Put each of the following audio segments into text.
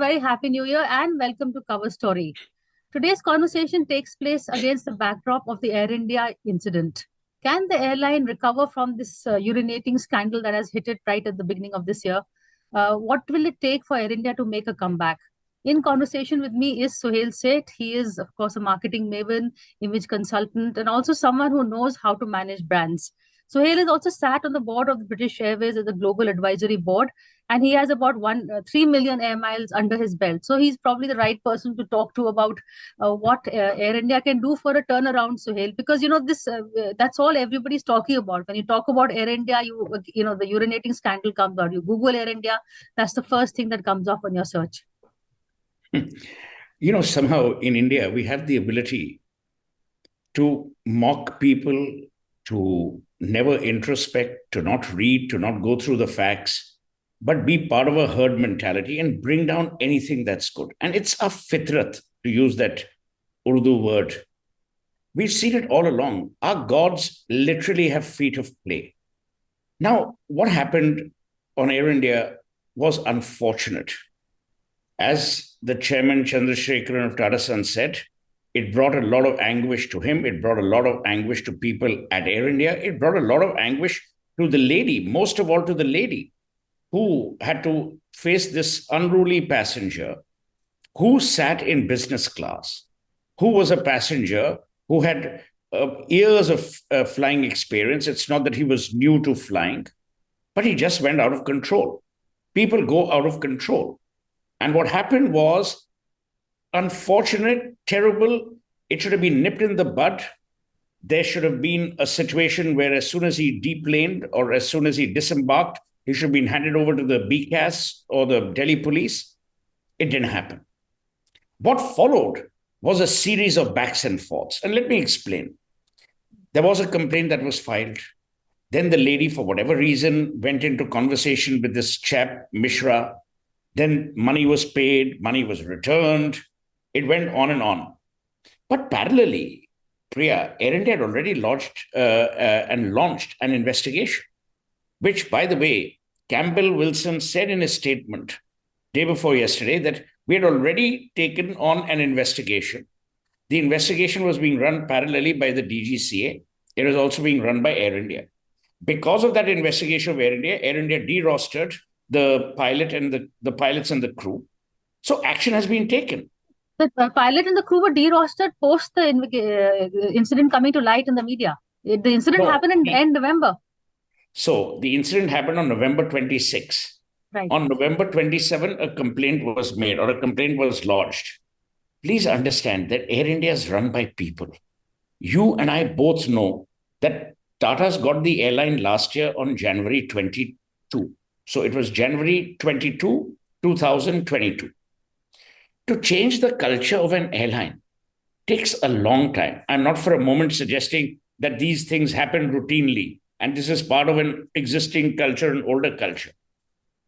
very happy new year and welcome to Cover Story. Today's conversation takes place against the backdrop of the Air India incident. Can the airline recover from this urinating scandal that has hit it right at the beginning of this year? What will it take for Air India to make a comeback? In conversation with me is Suhail Seth. He is, of course, a marketing maven, image consultant, and also someone who knows how to manage brands. Suhail has also sat on the board of the British Airways as a global advisory board, and he has about 3 million air miles under his belt. So he's probably the right person to talk to about what Air India can do for a turnaround, Suhail, because this that's all everybody's talking about. When you talk about Air India, you know the urinating scandal comes out. You Google Air India, that's the first thing that comes up on your search. Somehow in India, we have the ability to mock people, to never introspect, to not read, to not go through the facts, but be part of a herd mentality and bring down anything that's good. And it's a fitrat, to use that Urdu word. We've seen it all along. Our gods literally have feet of clay. Now, what happened on Air India was unfortunate. As the chairman Chandrasekharan of Tata Sons said, it brought a lot of anguish to him. It brought a lot of anguish to people at Air India. It brought a lot of anguish to the lady, most of all to the lady who had to face this unruly passenger who sat in business class, who was a passenger who had years of flying experience. It's not that he was new to flying, but he just went out of control. People go out of control. And what happened was unfortunate, terrible. It should have been nipped in the bud. There should have been a situation where as soon as he deplaned or as soon as he disembarked, he should have been handed over to the BCAS or the Delhi police. It didn't happen. What followed was a series of backs and forths. And let me explain. There was a complaint that was filed. Then the lady, for whatever reason, went into conversation with this chap, Mishra. Then money was paid, money was returned. It went on and on. But parallelly, Priya, Air India had already launched an investigation, which, by the way, Campbell Wilson said in his statement day before yesterday that we had already taken on an investigation. The investigation was being run parallelly by the DGCA. It was also being run by Air India. Because of that investigation of Air India derostered the pilot and the pilots and the crew. So action has been taken. The pilot and the crew were derostered post the incident coming to light in the media. The incident happened in end November. So the incident happened on November 26. Right. On November 27, a complaint was made or a complaint was lodged. Please understand that Air India is run by people. You and I both know that Tata's got the airline last year on January 22. So it was January 22, 2022. To change the culture of an airline takes a long time. I'm not for a moment suggesting that these things happen routinely and this is part of an existing culture, an older culture.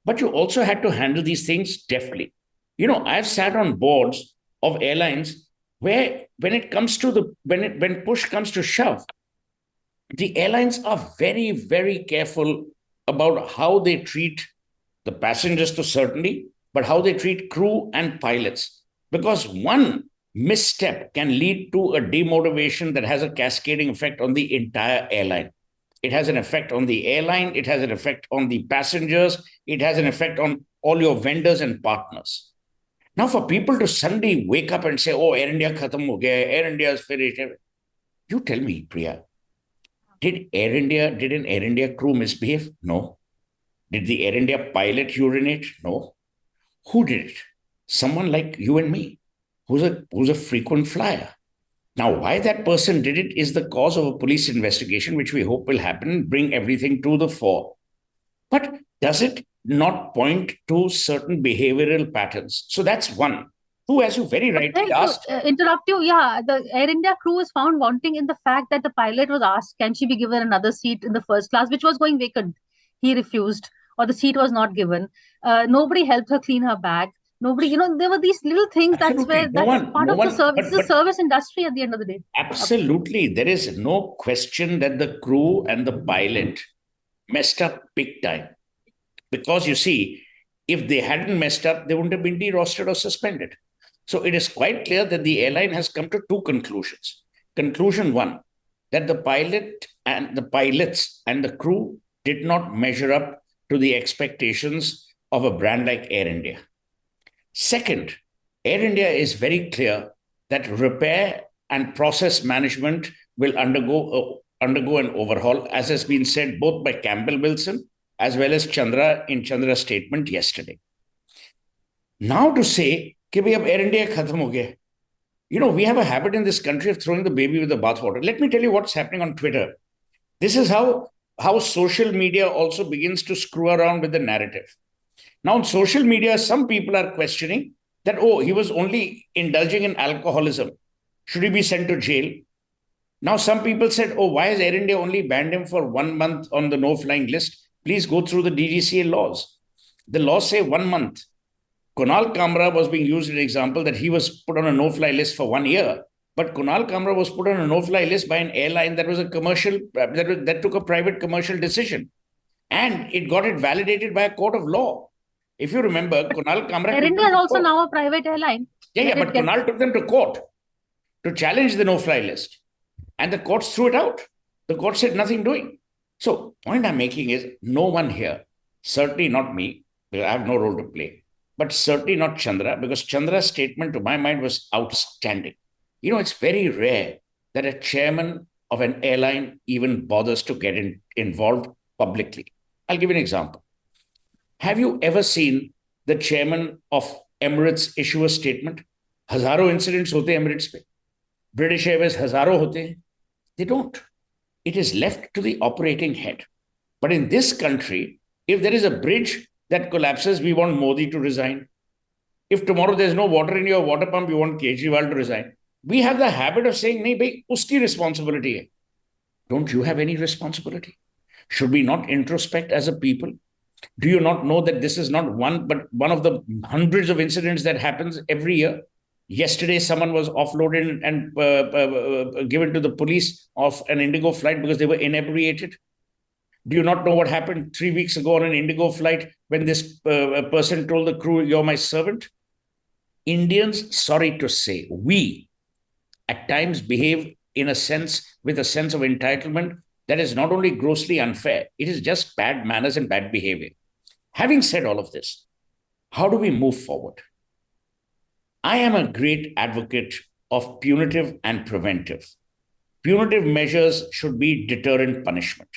But you also had to handle these things deftly. I've sat on boards of airlines where when push comes to shove, the airlines are very, very careful about how they treat the passengers to certainly, but how they treat crew and pilots. Because one misstep can lead to a demotivation that has a cascading effect on the entire airline. It has an effect on the airline. It has an effect on the passengers. It has an effect on all your vendors and partners. Now, for people to suddenly wake up and say, oh, Air India khatam ho gaya, Air India is finished. You tell me, Priya, did an Air India crew misbehave? No. Did the Air India pilot urinate? No. Who did it? Someone like you and me, who's a frequent flyer. Now, why that person did it is the cause of a police investigation, which we hope will happen, bring everything to the fore. But does it not point to certain behavioral patterns? So that's one. Two, as you very rightly asked. Interrupt you. Yeah, the Air India crew was found wanting in the fact that the pilot was asked, can she be given another seat in the first class, which was going vacant. He refused, or the seat was not given. Nobody helped her clean her bag. Nobody, there were these little things. Absolutely. That's part of the service. It's the service industry at the end of the day. Absolutely. There is no question that the crew and the pilot messed up big time. Because you see, If they hadn't messed up, they wouldn't have been derostered or suspended. So it is quite clear that the airline has come to two conclusions. Conclusion one, that the pilots and the crew did not measure up to the expectations of a brand like Air India. Second, Air India is very clear that repair and process management will undergo an overhaul, as has been said both by Campbell Wilson as well as Chandra in Chandra's statement yesterday. Now to say कि भाई अब Air India खत्म हो गया, we have a habit in this country of throwing the baby with the bathwater. Let me tell you what's happening on Twitter. This is how social media also begins to screw around with the narrative. Now, on social media, some people are questioning that, oh, he was only indulging in alcoholism. Should he be sent to jail? Now, some people said, oh, why has Air India only banned him for 1 month on the no-flying list? Please go through the DGCA laws. The laws say 1 month. Kunal Kamra was being used as an example that he was put on a no-fly list for 1 year. But Kunal Kamra was put on a no-fly list by an airline that was a commercial, that took a private commercial decision. And it got it validated by a court of law. If you remember, Kunal Kamra... Air India is also now a private airline. Yeah, but Kunal took them to court to challenge the no-fly list. And the courts threw it out. The court said nothing doing. So, point I'm making is no one here, certainly not me, because I have no role to play, but certainly not Chandra, because Chandra's statement to my mind was outstanding. It's very rare that a chairman of an airline even bothers to get involved publicly. I'll give you an example. Have you ever seen the chairman of Emirates issue a statement? Hazaro incidents hote Emirates pe. British Airways hazaro hote. They don't. It is left to the operating head. But in this country, if there is a bridge that collapses, we want Modi to resign. If tomorrow there's no water in your water pump, you want Kejriwal to resign. We have the habit of saying, nahi bhai, uski responsibility hai. Don't you have any responsibility? Should we not introspect as a people? Do you not know that this is not one, but one of the hundreds of incidents that happens every year? Yesterday, someone was offloaded and given to the police of an Indigo flight because they were inebriated. Do you not know what happened 3 weeks ago on an Indigo flight when this person told the crew, you're my servant? Indians, sorry to say, we at times behave with a sense of entitlement that is not only grossly unfair, it is just bad manners and bad behavior. Having said all of this, how do we move forward? I am a great advocate of punitive and preventive. Punitive measures should be deterrent punishment,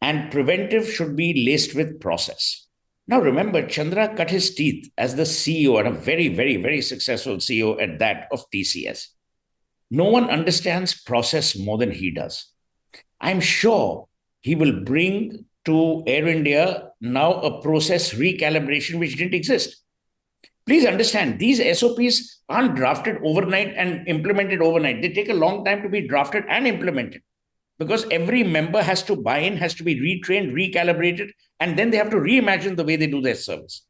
and preventive should be laced with process. Now, remember, Chandra cut his teeth as the CEO, and a very, very, very successful CEO at that, of TCS. No one understands process more than he does. I'm sure he will bring to Air India now a process recalibration which didn't exist. Please understand, these SOPs aren't drafted overnight and implemented overnight. They take a long time to be drafted and implemented because every member has to buy in, has to be retrained, recalibrated, and then they have to reimagine the way they do their service.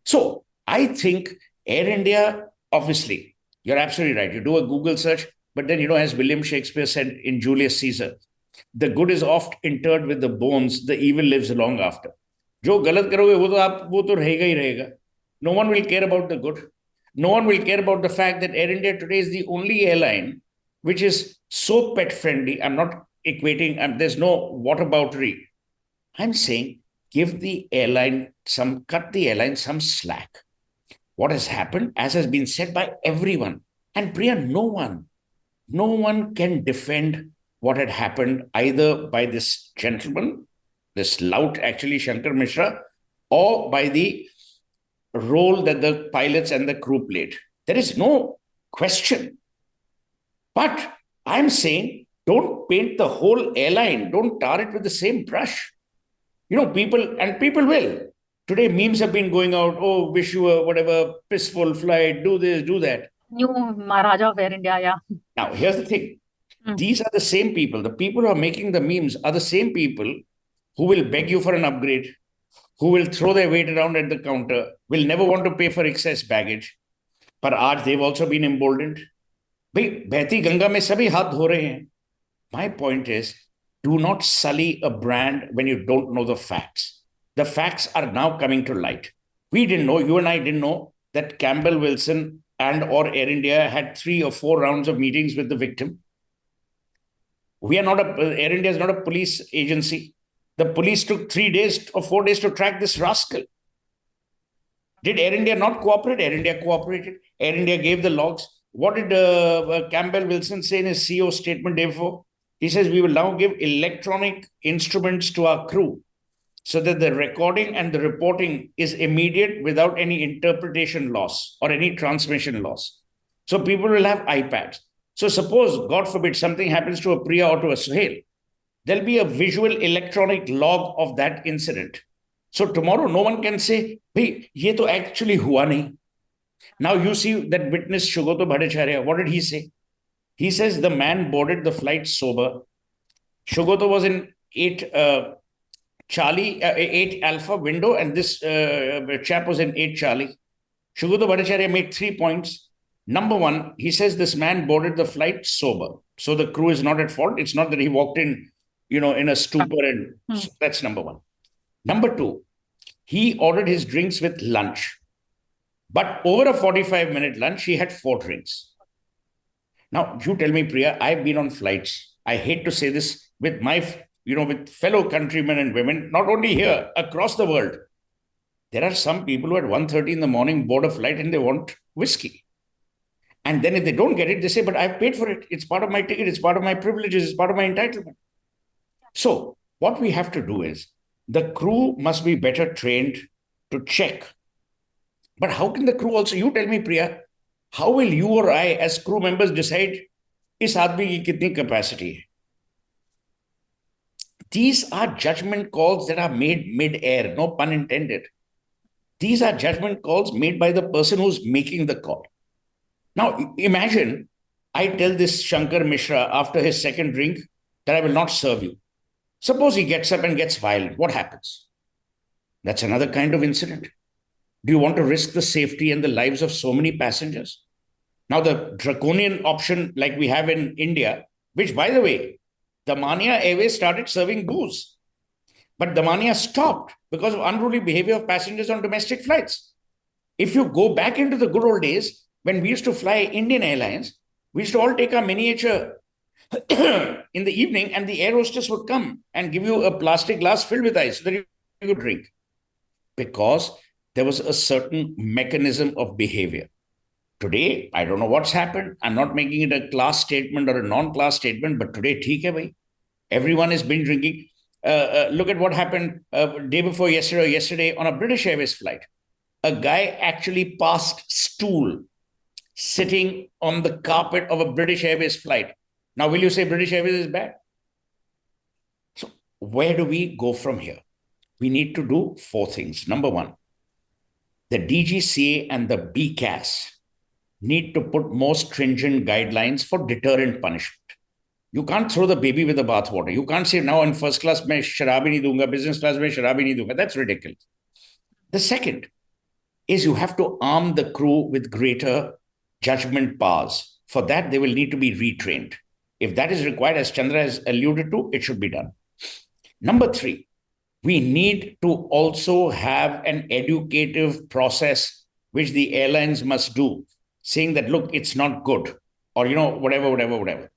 So I think Air India, obviously, you're absolutely right. You do a Google search, but then, as William Shakespeare said in Julius Caesar, the good is oft interred with the bones, the evil lives long after. जो गलत करोगे वो तो रहेगा ही रहेगा. No one will care about the good. No one will care about the fact that Air India today is the only airline which is so pet friendly. I'm not equating, there's no whataboutery. I'm saying cut the airline some slack. What has happened, as has been said by everyone, and Priya, no one can defend what had happened either by this gentleman, this lout actually, Shankar Mishra, or by the role that the pilots and the crew played. There is no question. But I'm saying don't paint the whole airline, don't tar it with the same brush. People will. Today, memes have been going out, oh, wish you a whatever, peaceful flight, do this, do that. New Maharaja of Air India, yeah. Now, here's the thing. These are the same people. The people who are making the memes are the same people who will beg you for an upgrade, who will throw their weight around at the counter, will never want to pay for excess baggage. But aaj they've also been emboldened. Bhai, Behti Ganga mein sabhi haath dho rahe hain. My point is, do not sully a brand when you don't know the facts. The facts are now coming to light. We didn't know, you and I didn't know that Campbell Wilson and or Air India had 3 or 4 rounds of meetings with the victim. We are not Air India is not a police agency. The police took 3 days or 4 days to track this rascal. Did Air India not cooperate? Air India cooperated. Air India gave the logs. What did Campbell Wilson say in his CEO statement day before? He says, we will now give electronic instruments to our crew so that the recording and the reporting is immediate without any interpretation loss or any transmission loss. So people will have iPads. So suppose, God forbid, something happens to a Priya or to a Sahgal, there'll be a visual electronic log of that incident. So tomorrow, no one can say, hey, ye to actually hua nahi. Now you see that witness Shugoto Bhattacharya, what did he say? He says the man boarded the flight sober. Shugoto was in 8 Alpha window, and this chap was in 8 Charlie. Shugoto Bhattacharya made 3 points. Number one, he says this man boarded the flight sober. So the crew is not at fault. It's not that he walked in, in a stupor, and so that's number one. Number two, he ordered his drinks with lunch. But over a 45-minute lunch, he had 4 drinks. Now, you tell me, Priya, I've been on flights. I hate to say this with with fellow countrymen and women, not only here, across the world. There are some people who at 1:30 in the morning board a flight and they want whiskey. And then if they don't get it, they say, but I've paid for it. It's part of my ticket. It's part of my privileges. It's part of my entitlement. So what we have to do is the crew must be better trained to check. But how can the crew also, you tell me, Priya, how will you or I as crew members decide is aadmi ki kitni capacity hai? These are judgment calls that are made mid-air, no pun intended. These are judgment calls made by the person who's making the call. Now, imagine I tell this Shankar Mishra after his second drink that I will not serve you. Suppose he gets up and gets violent. What happens? That's another kind of incident. Do you want to risk the safety and the lives of so many passengers? Now, the draconian option like we have in India, which, by the way, Damania Airways started serving booze. But Damania stopped because of unruly behavior of passengers on domestic flights. If you go back into the good old days, when we used to fly Indian Airlines, we used to all take our miniature in the evening, and the air hostess would come and give you a plastic glass filled with ice so that you could drink. Because there was a certain mechanism of behavior. Today, I don't know what's happened. I'm not making it a class statement or a non-class statement, but today, theek hai bhai. Everyone has been drinking. Look at what happened day before yesterday or yesterday on a British Airways flight. A guy actually passed stool sitting on the carpet of a British Airways flight. Now, will you say British Airways is bad? So where do we go from here? We need to do 4 things. Number one, the DGCA and the BCAS need to put more stringent guidelines for deterrent punishment. You can't throw the baby with the bathwater. You can't say now in first class, मैं शराब ही नहीं दूंगा, business class में शराब ही नहीं दूंगा. That's ridiculous. The second is you have to arm the crew with greater judgment powers. For that, they will need to be retrained. If that is required, as Chandra has alluded to, it should be done. Number 3, we need to also have an educative process which the airlines must do, saying that, look, it's not good, or, whatever.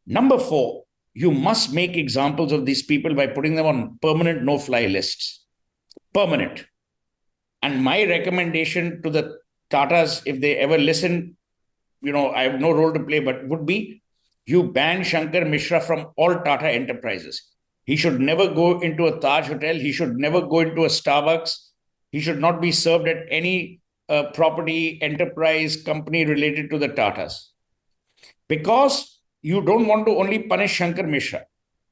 Number 4, you must make examples of these people by putting them on permanent no-fly lists. Permanent. And my recommendation to the Tatas, if they ever listen, I have no role to play, but would be you ban Shankar Mishra from all Tata enterprises. He should never go into a Taj hotel. He should never go into a Starbucks. He should not be served at any property, enterprise, company related to the Tatas. Because you don't want to only punish Shankar Mishra.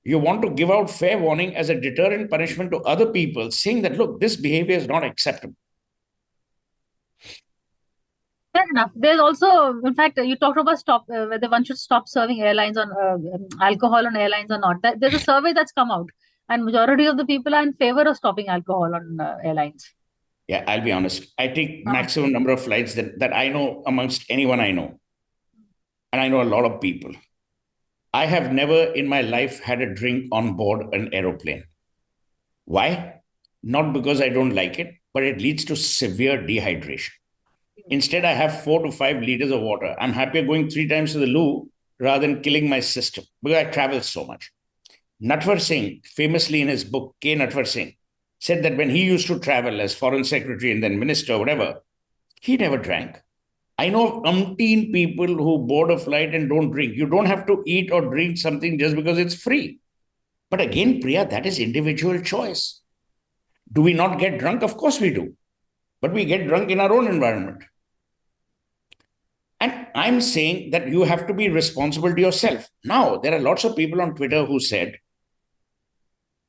You want to give out fair warning as a deterrent punishment to other people, saying that, look, this behavior is not acceptable. Fair enough. There's also, in fact, you talked about whether one should stop serving airlines on alcohol on airlines or not. There's a survey that's come out, and majority of the people are in favor of stopping alcohol on airlines. Yeah, I'll be honest. I take maximum number of flights that I know amongst anyone I know. And I know a lot of people. I have never in my life had a drink on board an aeroplane. Why? Not because I don't like it, but it leads to severe dehydration. Instead, I have 4 to 5 liters of water. I'm happier going 3 times to the loo rather than killing my system because I travel so much. Natwar Singh, famously in his book, K. Natwar Singh, said that when he used to travel as foreign secretary and then minister, whatever, he never drank. I know of umpteen people who board a flight and don't drink. You don't have to eat or drink something just because it's free. But again, Priya, that is individual choice. Do we not get drunk? Of course we do. But we get drunk in our own environment. And I'm saying that you have to be responsible to yourself. Now, there are lots of people on Twitter who said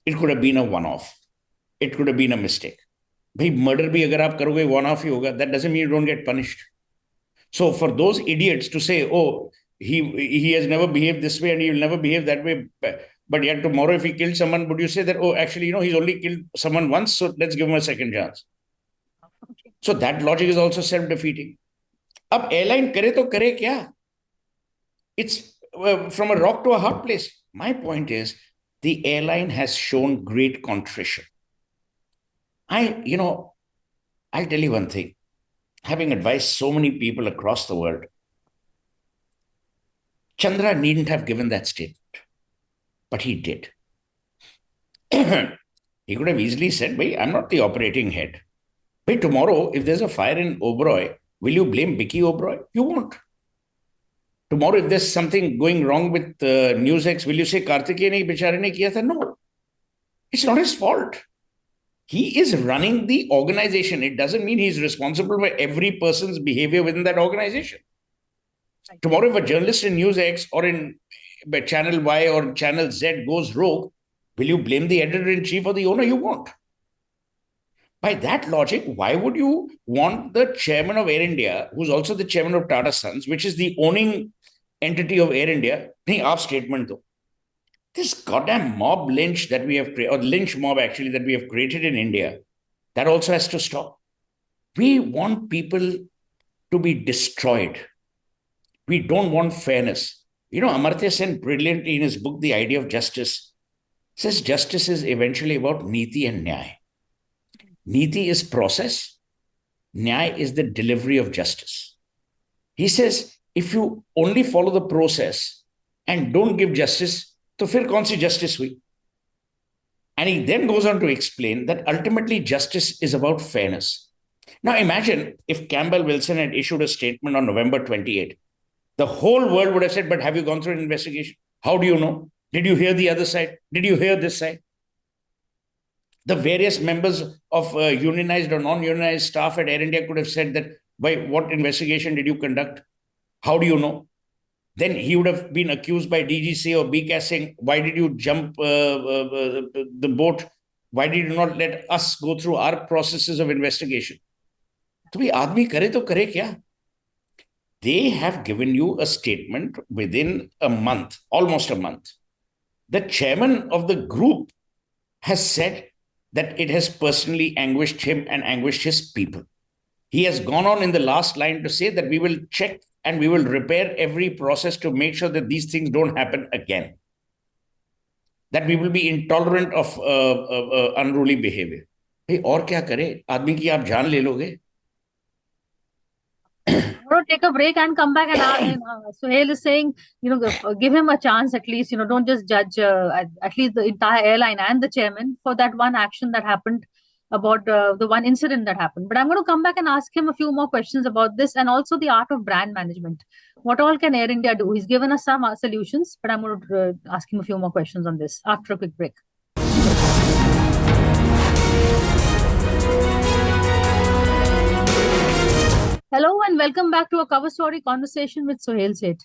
it could have been a one-off. It could have been a mistake. Bhai, murder bhi agar aap karoge, one-off hi hoga. That doesn't mean you don't get punished. So for those idiots to say, oh, he has never behaved this way and he will never behave that way, but yet tomorrow if he killed someone, would you say that, oh, actually, he's only killed someone once, so let's give him a second chance? So that logic is also self-defeating. Ab airline kare to kare kya? It's from a rock to a hard place. My point is, the airline has shown great contrition. I'll tell you one thing. Having advised so many people across the world, Chandra needn't have given that statement, but he did. He could have easily said, I'm not the operating head. But tomorrow, if there's a fire in Oberoi, will you blame Vicky Oberoi? You won't. Tomorrow, if there's something going wrong with NewsX, will you say Kartikeya ne bichare ne kiya tha? No. It's not his fault. He is running the organization. It doesn't mean he's responsible for every person's behavior within that organization. Right. Tomorrow, if a journalist in NewsX or in Channel Y or Channel Z goes rogue, will you blame the editor-in-chief or the owner? You won't. By that logic, why would you want the chairman of Air India, who's also the chairman of Tata Sons, which is the owning entity of Air India, nahi, aap statement do. This goddamn mob lynch that we have created, or lynch mob actually that we have created in India, that also has to stop. We want people to be destroyed. We don't want fairness. Amartya Sen brilliantly in his book, The Idea of Justice, says justice is eventually about niti and nyay. Niti is process. Nyay is the delivery of justice. He says, if you only follow the process and don't give justice, तो फिर कौन सी justice हुई? And he then goes on to explain that ultimately justice is about fairness. Now imagine if Campbell Wilson had issued a statement on November 28th. The whole world would have said, but have you gone through an investigation? How do you know? Did you hear the other side? Did you hear this side? The various members of unionized or non-unionized staff at Air India could have said that, what investigation did you conduct? How do you know? Then he would have been accused by DGC or BCAS saying, why did you jump the boat? Why did you not let us go through our processes of investigation? तो भाई आदमी करे तो करे क्या? They have given you a statement within a month, almost a month. The chairman of the group has said that it has personally anguished him and anguished his people. He has gone on in the last line to say that we will check and we will repair every process to make sure that these things don't happen again. That we will be intolerant of unruly behavior. Hey, और क्या करे? आदमी की आप जान ले लोगे? Take a break and come back. And Suhail is saying, give him a chance at least. Don't just judge at least the entire airline and the chairman for that one action that happened, about the one incident that happened. But I'm going to come back and ask him a few more questions about this and also the art of brand management. What all can Air India do? He's given us some solutions, but I'm going to ask him a few more questions on this after a quick break. Hello and welcome back to a cover story conversation with Suhail Seth.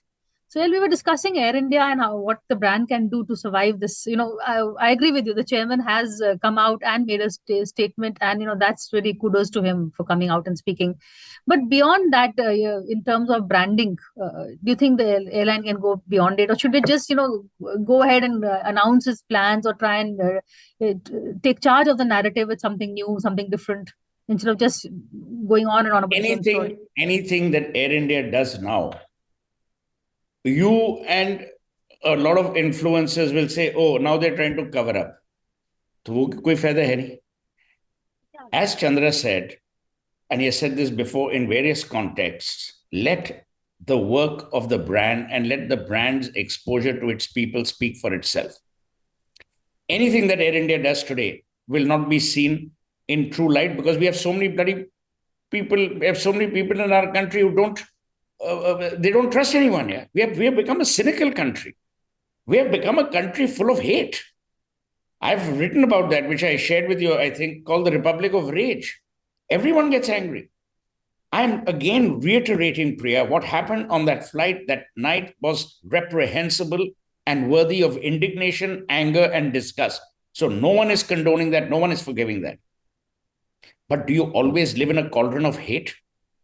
Suhail, we were discussing Air India and what the brand can do to survive this. I agree with you. The chairman has come out and made a statement, and that's really kudos to him for coming out and speaking. But beyond that, in terms of branding, do you think the airline can go beyond it, or should it just go ahead and announce its plans, or try and take charge of the narrative with something new, something different, instead of just going on and on about anything that Air India does now? You and a lot of influencers will say, oh, now they're trying to cover up. तो वो कोई फायदा है नहीं. As Chandra said, and he has said this before in various contexts, let the work of the brand and let the brand's exposure to its people speak for itself. Anything that Air India does today will not be seen in true light because we have so many bloody people, we have so many people in our country who they don't trust anyone. Yeah, we have become a cynical country. We have become a country full of hate. I've written about that, which I shared with you, I think, called the Republic of Rage. Everyone gets angry. I'm again reiterating, Priya, what happened on that flight that night was reprehensible and worthy of indignation, anger, and disgust. So no one is condoning that, no one is forgiving that. But do you always live in a cauldron of hate?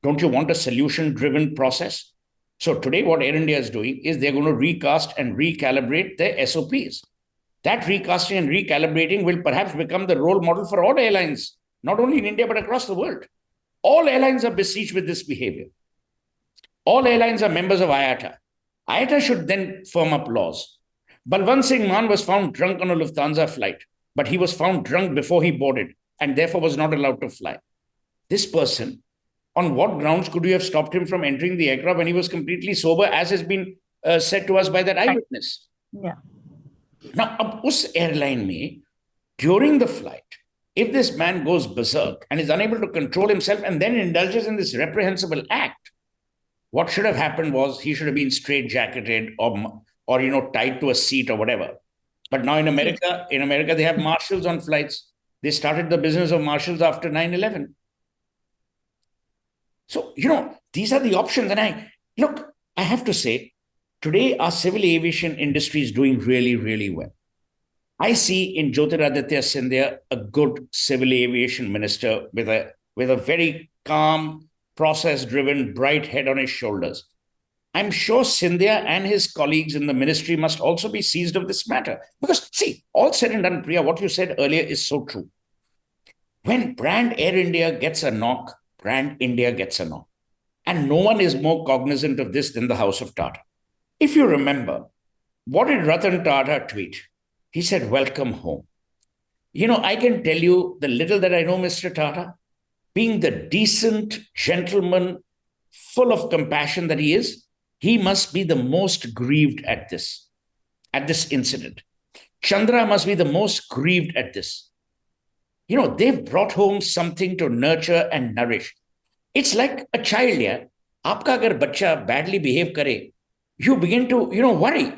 Don't you want a solution driven process? So today, what Air India is doing is they're going to recast and recalibrate their SOPs. That recasting and recalibrating will perhaps become the role model for all airlines, not only in India, but across the world. All airlines are besieged with this behavior. All airlines are members of IATA. IATA should then firm up laws. Balwant Singh Maan was found drunk on a Lufthansa flight, but he was found drunk before he boarded and therefore was not allowed to fly. This person, on what grounds could you have stopped him from entering the aircraft when he was completely sober, as has been said to us by that eyewitness? Yeah. Now, ab us airline mein, during the flight, if this man goes berserk and is unable to control himself and then indulges in this reprehensible act, what should have happened was he should have been straitjacketed or tied to a seat or whatever. But now in America, they have marshals on flights. They started the business of marshals after 9/11. So, these are the options. And I have to say, today our civil aviation industry is doing really, really well. I see in Jyotiraditya Scindia a good civil aviation minister with a very calm, process-driven, bright head on his shoulders. I'm sure Scindia and his colleagues in the ministry must also be seized of this matter. Because, see, all said and done, Priya, what you said earlier is so true. When brand Air India gets a knock, brand India gets a knock. And no one is more cognizant of this than the House of Tata. If you remember, what did Ratan Tata tweet? He said, "Welcome home." I can tell you the little that I know, Mr. Tata, being the decent gentleman, full of compassion that he is, he must be the most grieved at this incident. Chandra must be the most grieved at this. They've brought home something to nurture and nourish. It's like a child, yeah. Aapka agar bachcha badly behave kare, you begin to, worry.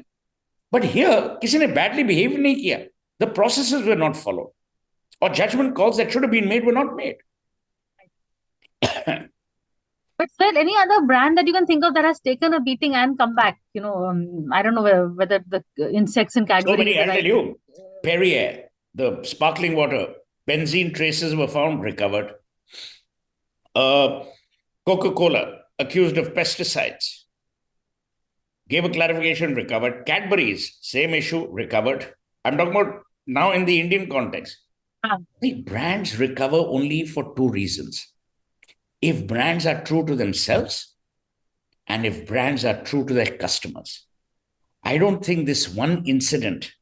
But here, kisi ne badly behaved nahi kiya. The processes were not followed. Or judgment calls that should have been made were not made. But is there any other brand that you can think of that has taken a beating and come back? I don't know whether the insects in Cadbury. So many, I'll tell you. Perrier, the sparkling water, benzene traces were found, recovered. Coca-Cola, accused of pesticides, gave a clarification, recovered. Cadbury's, same issue, recovered. I'm talking about now in the Indian context. The brands recover only for two reasons. If brands are true to themselves and if brands are true to their customers. I don't think this one incident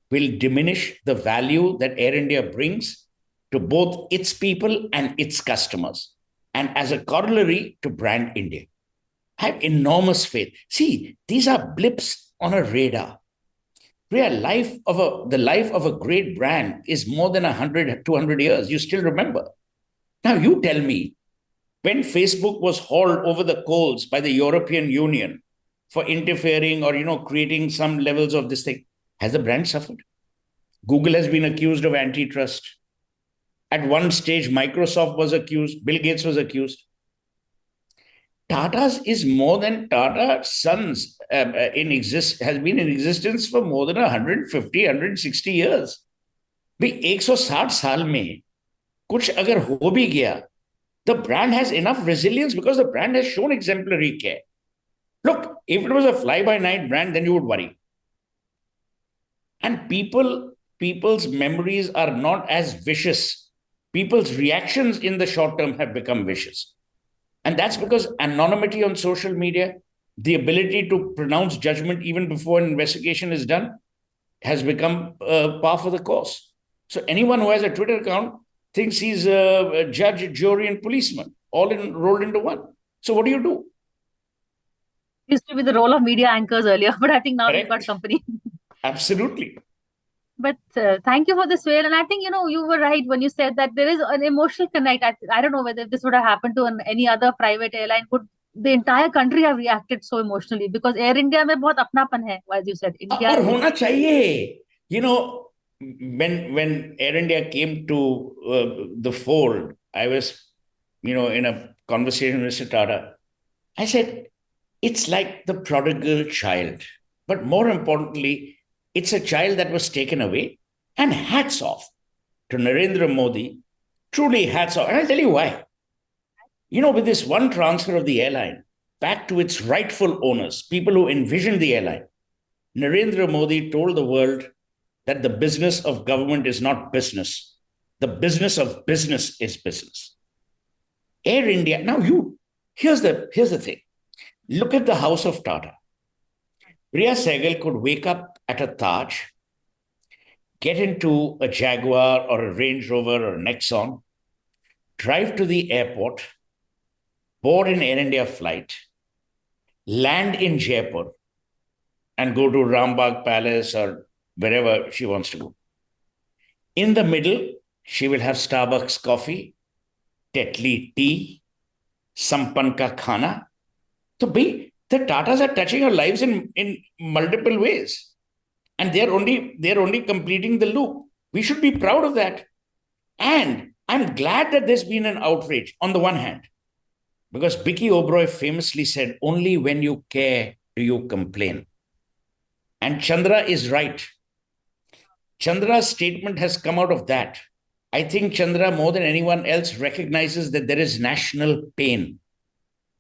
will diminish the value that Air India brings to both its people and its customers. And as a corollary to brand India. I have enormous faith. See, these are blips on a radar. The life of a great brand is more than 100, 200 years. You still remember. Now you tell me, when Facebook was hauled over the coals by the European Union for interfering or, creating some levels of this thing, has the brand suffered? Google has been accused of antitrust. At one stage, Microsoft was accused. Bill Gates was accused. Tata's is more than Tata Sons has been in existence for more than 150, 160 years. भाई 160 साल में कुछ अगर हो भी गया, the brand has enough resilience because the brand has shown exemplary care. Look, if it was a fly-by-night brand, then you would worry. And people's memories are not as vicious. People's reactions in the short term have become vicious. And that's because anonymity on social media, the ability to pronounce judgment even before an investigation is done, has become par for the course. So anyone who has a Twitter account thinks he's a judge, jury, and policeman, all rolled into one. So what do you do? Used to be the role of media anchors earlier, but I think now we've got Correct? company. Absolutely. But thank you for this, Sahel. And I think, you were right when you said that there is an emotional connect. I don't know whether this would have happened to any other private airline. Would the entire country have reacted so emotionally? Because Air India में बहुत अपनापन है, as you said. India और is होना चाहिए. You know, when Air India came to the fold, I was, in a conversation with Mr. Tata. I said, it's like the prodigal child. But more importantly, it's a child that was taken away. And hats off to Narendra Modi. Truly hats off. And I'll tell you why. With this one transfer of the airline back to its rightful owners, people who envisioned the airline, Narendra Modi told the world that the business of government is not business. The business of business is business. Air India. Now here's the thing. Look at the house of Tata. Priya Sahgal could wake up at a Taj, get into a Jaguar or a Range Rover or a Nexon, drive to the airport, board an Air India flight, land in Jaipur, and go to Rambagh Palace or wherever she wants to go. In the middle, she will have Starbucks coffee, Tetley tea, Sampan ka khana. So the Tatas are touching our lives in multiple ways. And they're only completing the loop. We should be proud of that. And I'm glad that there's been an outrage on the one hand, because Vicky Oberoi famously said, only when you care do you complain. And Chandra is right. Chandra's statement has come out of that. I think Chandra, more than anyone else, recognizes that there is national pain.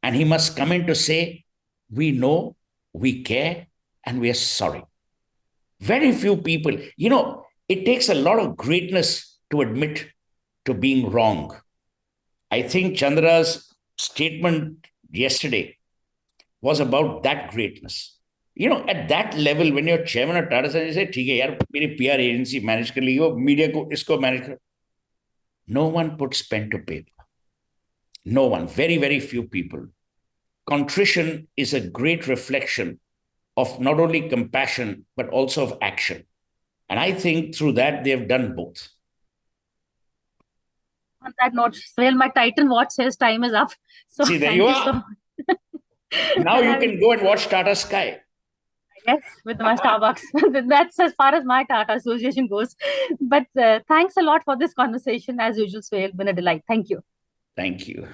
And he must come in to say, we know, we care, and we are sorry. Very few people, it takes a lot of greatness to admit to being wrong. I think Chandra's statement yesterday was about that greatness. At that level, when you're chairman of Tata Sons, you say, "ठीक है यार, मेरी PR agency manage कर ली, media को इसको manage कर." No one puts pen to paper. No one. Very, very few people. Contrition is a great reflection of not only compassion, but also of action. And I think through that, they've done both. On that note, well, my Titan watch says time is up. So See, there thank you you are. so much. Now you can go and watch Tata Sky. Yes, with my Starbucks. That's as far as my Tata association goes. But thanks a lot for this conversation. As usual, Sahel, been a delight. Thank you. Thank you.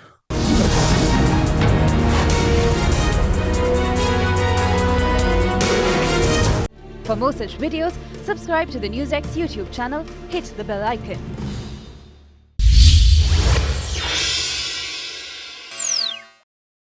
For more such videos, subscribe to the NewsX YouTube channel, hit the bell icon.